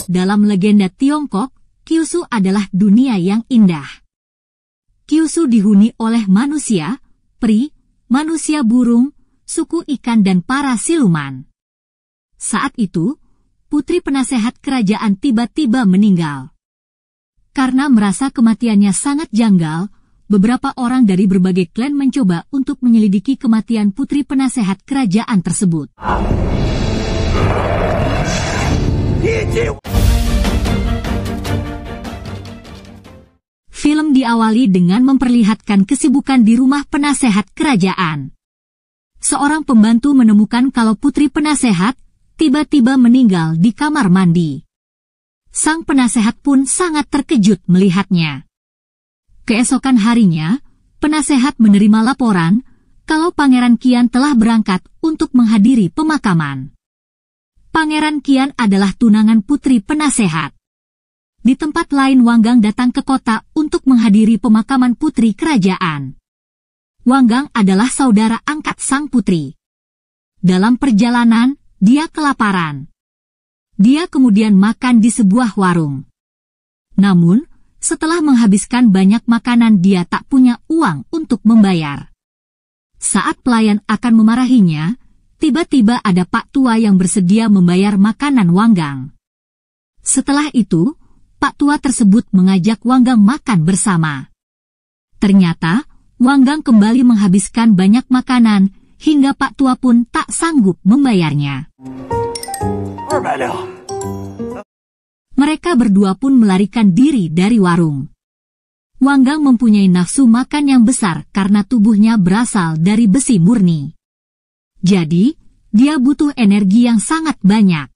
Dalam legenda Tiongkok, Kyushu adalah dunia yang indah. Kyushu dihuni oleh manusia, peri, manusia burung, suku ikan dan para siluman. Saat itu, putri penasehat kerajaan tiba-tiba meninggal. Karena merasa kematiannya sangat janggal, beberapa orang dari berbagai klan mencoba untuk menyelidiki kematian putri penasehat kerajaan tersebut. Film diawali dengan memperlihatkan kesibukan di rumah penasehat kerajaan. Seorang pembantu menemukan kalau putri penasehat tiba-tiba meninggal di kamar mandi. Sang penasehat pun sangat terkejut melihatnya. Keesokan harinya, penasehat menerima laporan kalau Pangeran Qian telah berangkat untuk menghadiri pemakaman. Pangeran Qian adalah tunangan putri penasehat. Di tempat lain Wanggang datang ke kota untuk menghadiri pemakaman putri kerajaan. Wanggang adalah saudara angkat sang putri. Dalam perjalanan, dia kelaparan. Dia kemudian makan di sebuah warung. Namun, setelah menghabiskan banyak makanan dia tak punya uang untuk membayar. Saat pelayan akan memarahinya, tiba-tiba ada Pak Tua yang bersedia membayar makanan Wanggang. Setelah itu, Pak Tua tersebut mengajak Wanggang makan bersama. Ternyata, Wanggang kembali menghabiskan banyak makanan, hingga Pak Tua pun tak sanggup membayarnya. Mereka berdua pun melarikan diri dari warung. Wanggang mempunyai nafsu makan yang besar karena tubuhnya berasal dari besi murni. Jadi, dia butuh energi yang sangat banyak.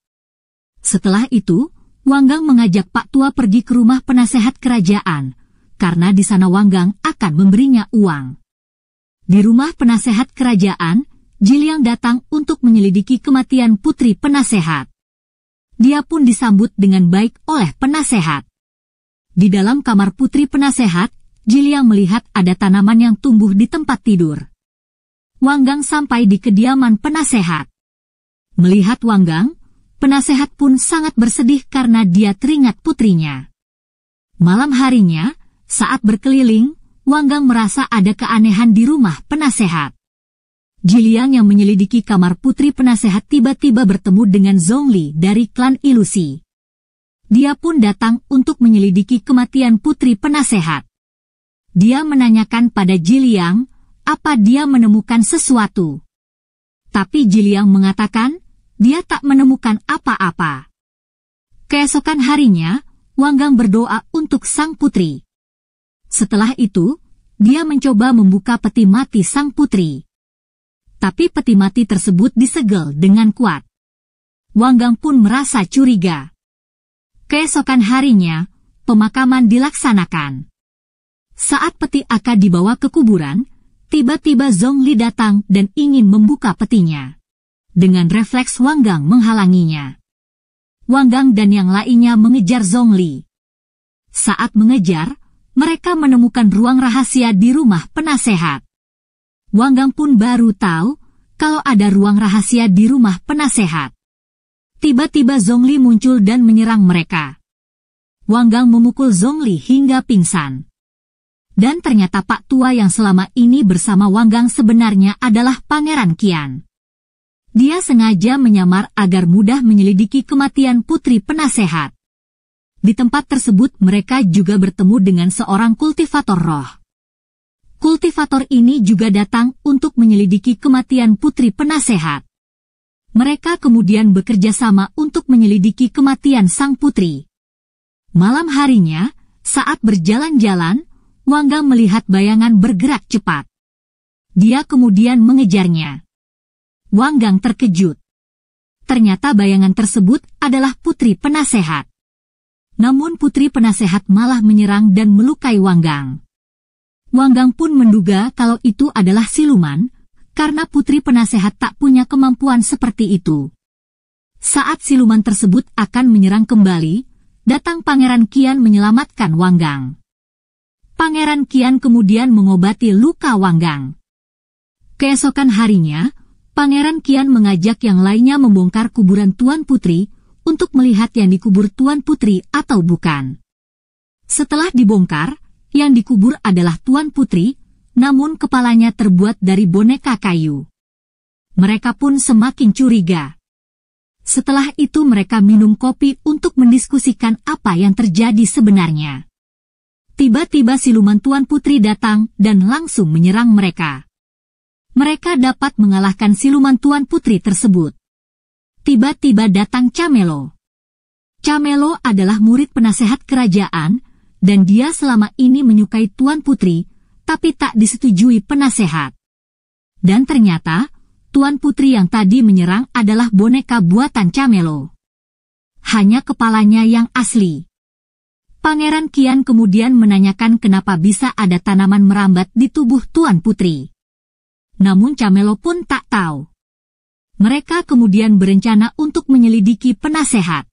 Setelah itu, Wanggang mengajak Pak Tua pergi ke rumah penasehat kerajaan, karena di sana Wanggang akan memberinya uang. Di rumah penasehat kerajaan, Jiliang datang untuk menyelidiki kematian putri penasehat. Dia pun disambut dengan baik oleh penasehat. Di dalam kamar putri penasehat, Jiliang melihat ada tanaman yang tumbuh di tempat tidur. Wanggang sampai di kediaman penasehat. Melihat Wanggang, penasehat pun sangat bersedih karena dia teringat putrinya. Malam harinya, saat berkeliling, Wanggang merasa ada keanehan di rumah penasehat. Jiliang yang menyelidiki kamar putri penasehat tiba-tiba bertemu dengan Zhongli dari klan ilusi. Dia pun datang untuk menyelidiki kematian putri penasehat. Dia menanyakan pada Jiliang, apa dia menemukan sesuatu. Tapi Jiliang mengatakan, dia tak menemukan apa-apa. Keesokan harinya, Wanggang berdoa untuk sang putri. Setelah itu, dia mencoba membuka peti mati sang putri. Tapi peti mati tersebut disegel dengan kuat. Wanggang pun merasa curiga. Keesokan harinya, pemakaman dilaksanakan. Saat peti akan dibawa ke kuburan, tiba-tiba Zhongli datang dan ingin membuka petinya. Dengan refleks Wanggang menghalanginya. Wanggang dan yang lainnya mengejar Zhongli. Saat mengejar, mereka menemukan ruang rahasia di rumah penasehat. Wanggang pun baru tahu kalau ada ruang rahasia di rumah penasehat. Tiba-tiba Zhongli muncul dan menyerang mereka. Wanggang memukul Zhongli hingga pingsan. Dan ternyata Pak Tua yang selama ini bersama Wanggang sebenarnya adalah Pangeran Qian. Dia sengaja menyamar agar mudah menyelidiki kematian putri penasehat. Di tempat tersebut mereka juga bertemu dengan seorang kultivator roh. Kultivator ini juga datang untuk menyelidiki kematian putri penasehat. Mereka kemudian bekerja sama untuk menyelidiki kematian sang putri. Malam harinya, saat berjalan-jalan, Wanggang melihat bayangan bergerak cepat. Dia kemudian mengejarnya. Wanggang terkejut. Ternyata bayangan tersebut adalah putri penasehat. Namun putri penasehat malah menyerang dan melukai Wanggang. Wanggang pun menduga kalau itu adalah siluman, karena putri penasehat tak punya kemampuan seperti itu. Saat siluman tersebut akan menyerang kembali, datang Pangeran Qian menyelamatkan Wanggang. Pangeran Qian kemudian mengobati luka Wanggang. Keesokan harinya, Pangeran Qian mengajak yang lainnya membongkar kuburan Tuan Putri untuk melihat yang dikubur Tuan Putri atau bukan. Setelah dibongkar, yang dikubur adalah Tuan Putri, namun kepalanya terbuat dari boneka kayu. Mereka pun semakin curiga. Setelah itu mereka minum kopi untuk mendiskusikan apa yang terjadi sebenarnya. Tiba-tiba siluman Tuan Putri datang dan langsung menyerang mereka. Mereka dapat mengalahkan siluman Tuan Putri tersebut. Tiba-tiba datang Camelo. Camelo adalah murid penasehat kerajaan, dan dia selama ini menyukai Tuan Putri, tapi tak disetujui penasehat. Dan ternyata, Tuan Putri yang tadi menyerang adalah boneka buatan Camelo. Hanya kepalanya yang asli. Pangeran Qian kemudian menanyakan kenapa bisa ada tanaman merambat di tubuh Tuan Putri. Namun Camelo pun tak tahu. Mereka kemudian berencana untuk menyelidiki penasehat.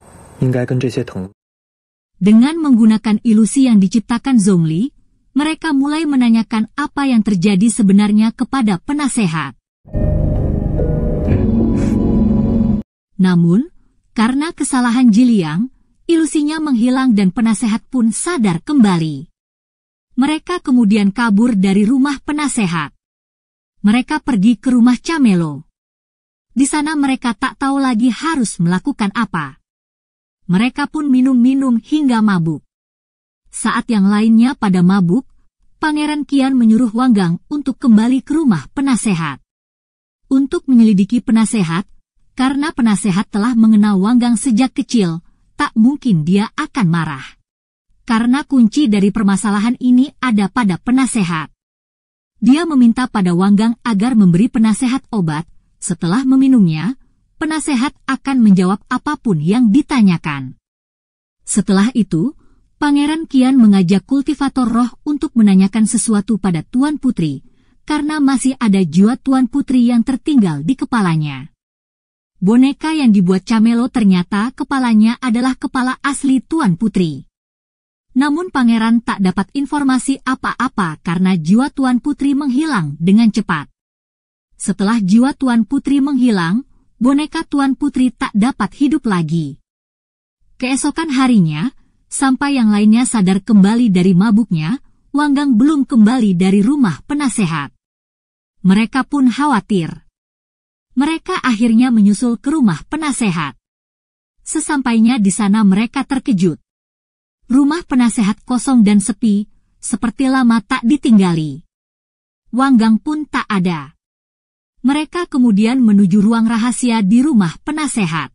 Dengan menggunakan ilusi yang diciptakan Zhongli, mereka mulai menanyakan apa yang terjadi sebenarnya kepada penasehat. Namun, karena kesalahan Jiliang, ilusinya menghilang dan penasehat pun sadar kembali. Mereka kemudian kabur dari rumah penasehat. Mereka pergi ke rumah Camelo. Di sana mereka tak tahu lagi harus melakukan apa. Mereka pun minum-minum hingga mabuk. Saat yang lainnya pada mabuk, Pangeran Qian menyuruh Wanggang untuk kembali ke rumah penasehat. Untuk menyelidiki penasehat, karena penasehat telah mengenal Wanggang sejak kecil, tak mungkin dia akan marah. Karena kunci dari permasalahan ini ada pada penasehat. Dia meminta pada Wanggang agar memberi penasehat obat. Setelah meminumnya, penasehat akan menjawab apapun yang ditanyakan. Setelah itu, Pangeran Qian mengajak kultivator roh untuk menanyakan sesuatu pada Tuan Putri, karena masih ada jiwa Tuan Putri yang tertinggal di kepalanya. Boneka yang dibuat Camelo ternyata kepalanya adalah kepala asli Tuan Putri. Namun pangeran tak dapat informasi apa-apa karena jiwa Tuan Putri menghilang dengan cepat. Setelah jiwa Tuan Putri menghilang, boneka Tuan Putri tak dapat hidup lagi. Keesokan harinya, sampai yang lainnya sadar kembali dari mabuknya, Wanggang belum kembali dari rumah penasehat. Mereka pun khawatir. Mereka akhirnya menyusul ke rumah penasehat. Sesampainya di sana mereka terkejut. Rumah penasehat kosong dan sepi, seperti lama tak ditinggali. Wanggang pun tak ada. Mereka kemudian menuju ruang rahasia di rumah penasehat.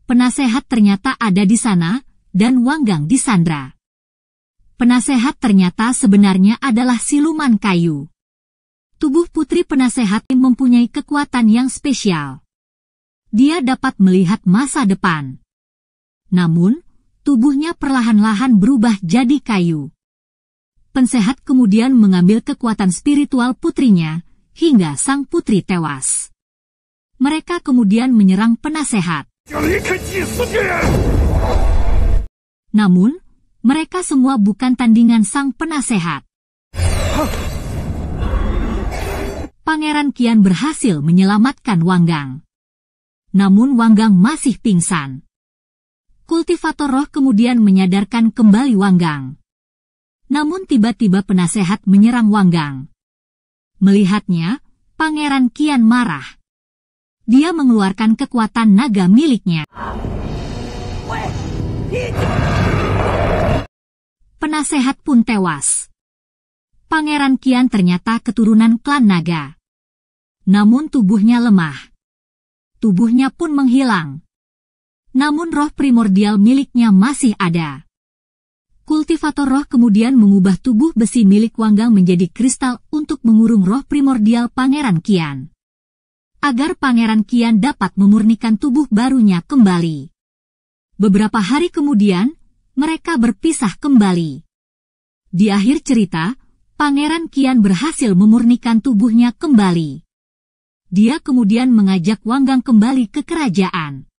Penasehat ternyata ada di sana, dan Wanggang disandra. Penasehat ternyata sebenarnya adalah siluman kayu. Tubuh putri penasehat mempunyai kekuatan yang spesial. Dia dapat melihat masa depan. Namun, tubuhnya perlahan-lahan berubah jadi kayu. Pensehat kemudian mengambil kekuatan spiritual putrinya, hingga sang putri tewas. Mereka kemudian menyerang penasehat. Namun, mereka semua bukan tandingan sang penasehat. Pangeran Qian berhasil menyelamatkan Wanggang. Namun Wanggang masih pingsan. Kultivator roh kemudian menyadarkan kembali Wanggang. Namun tiba-tiba penasehat menyerang Wanggang. Melihatnya, Pangeran Qian marah. Dia mengeluarkan kekuatan naga miliknya. Penasehat pun tewas. Pangeran Qian ternyata keturunan klan naga. Namun tubuhnya lemah. Tubuhnya pun menghilang. Namun roh primordial miliknya masih ada. Kultivator roh kemudian mengubah tubuh besi milik Wanggang menjadi kristal untuk mengurung roh primordial Pangeran Qian. Agar Pangeran Qian dapat memurnikan tubuh barunya kembali. Beberapa hari kemudian, mereka berpisah kembali. Di akhir cerita, Pangeran Qian berhasil memurnikan tubuhnya kembali. Dia kemudian mengajak Wanggang kembali ke kerajaan.